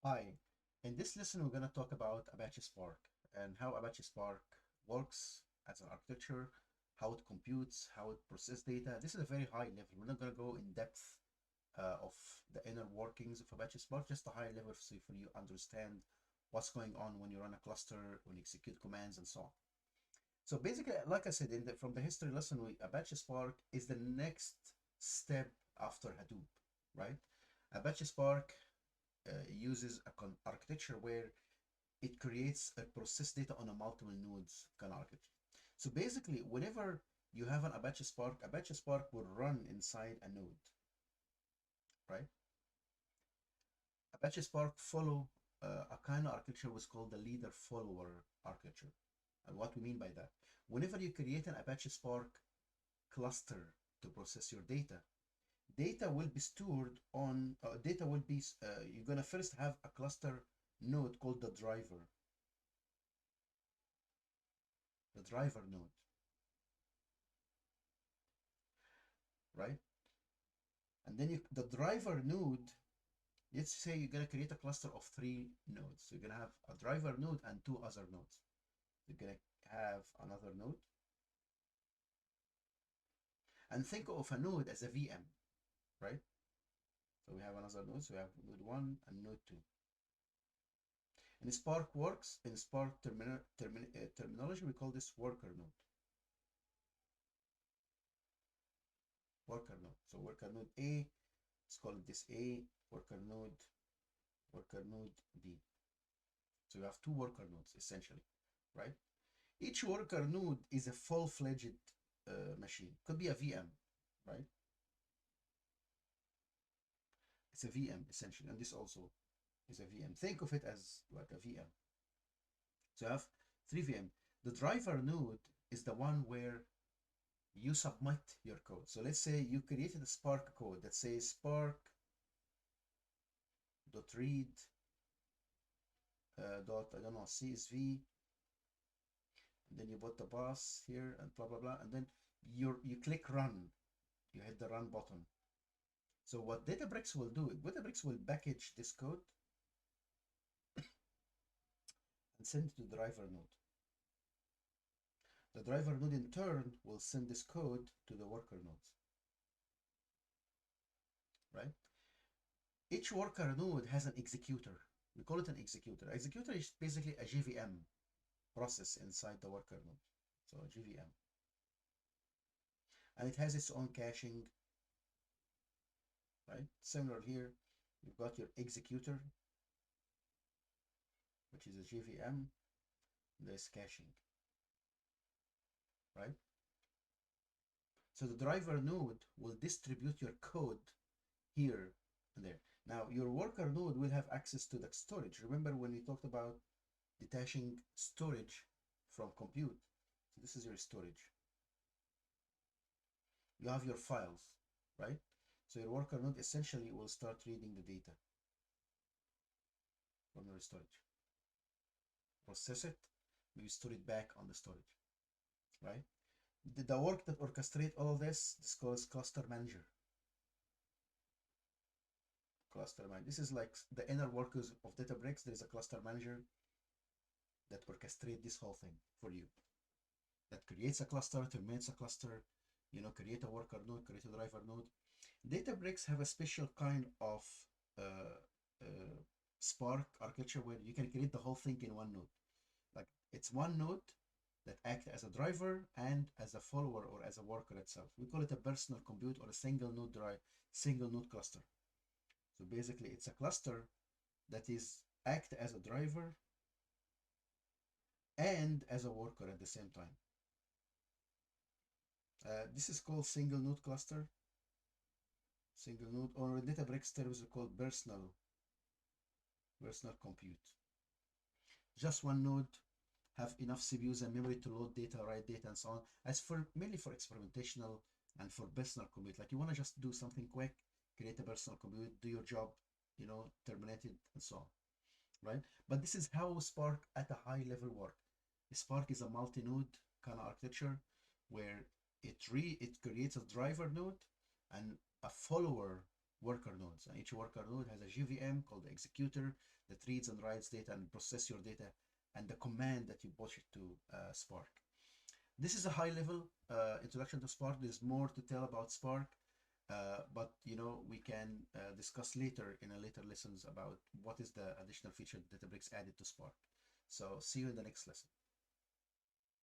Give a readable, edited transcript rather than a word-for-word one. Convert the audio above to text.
Hi, in this lesson we're going to talk about Apache Spark and how Apache Spark works as an architecture, how it computes, how it processes data. This is a very high level. We're not going to go in depth of the inner workings of Apache Spark, just a high level so for you understand what's going on when you run a cluster, when you execute commands and so on. So basically, like I said, from the history lesson, Apache Spark is the next step after Hadoop, right? Apache Spark uses a architecture where it creates a process data on a multiple nodes kind of architecture. So basically, whenever you have an Apache Spark will run inside a node, right? Apache Spark follow a kind of architecture was called the leader follower architecture. And what we mean by that, whenever you create an Apache Spark cluster to process your data will be stored on data will be you're gonna first have a cluster node called the driver node, right? And then the driver node, let's say you're gonna create a cluster of 3 nodes. So you're gonna have a driver node and 2 other nodes. You're gonna have another node, and think of a node as a VM, right? So we have another node. So we have node 1 and node 2. In Spark works, in Spark terminology, we call this worker node. Worker node. So worker node A, let's call this A, worker node B. So you have 2 worker nodes essentially, right? Each worker node is a full-fledged machine. Could be a VM, right? It's a VM essentially, and this also is a VM. Think of it as like a VM. So you have 3 VM. The driver node is the one where you submit your code. So let's say you created a Spark code that says spark.read dot, I don't know, CSV, and then you put the pass here and blah blah blah, and then you click run, you hit the run button. So what Databricks will do, Databricks will package this code and send it to the driver node. The driver node in turn will send this code to the worker nodes, right? Each worker node has an executor. We call it an executor. Executor is basically a JVM process inside the worker node. So a JVM. And it has its own caching, right? Similar here, you've got your executor, which is a JVM. There's caching, right? So the driver node will distribute your code here and there. Now your worker node will have access to the storage. Remember when we talked about detaching storage from compute? So this is your storage. You have your files, right? So your worker node essentially will start reading the data from your storage, process it, maybe store it back on the storage, right? The work that orchestrate all of this calls cluster manager. Cluster manager. This is like the inner workers of Databricks. There is a cluster manager that orchestrate this whole thing for you. That creates a cluster, terminates a cluster, create a worker node, create a driver node. Databricks have a special kind of uh, uh, Spark architecture where you can create the whole thing in one node. Like it's one node that acts as a driver and as a follower or as a worker itself. We call it a personal compute or a single node cluster. So basically it's a cluster that is act as a driver and as a worker at the same time. This is called single node cluster. Single node, or in Databricks terms, called personal compute. Just one node have enough CPUs and memory to load data, write data, and so on. As for mainly for experimentational and for personal compute, like you want to just do something quick, create a personal compute, do your job, terminate it, and so on, right? But this is how Spark at a high level work. Spark is a multi-node kind of architecture where it creates a driver node and a follower worker nodes. And each worker node has a JVM called the executor that reads and writes data and process your data, and the command that you push it to Spark. This is a high level introduction to Spark. There's more to tell about Spark, but we can discuss later in a later lessons about what is the additional feature Databricks added to Spark. So see you in the next lesson.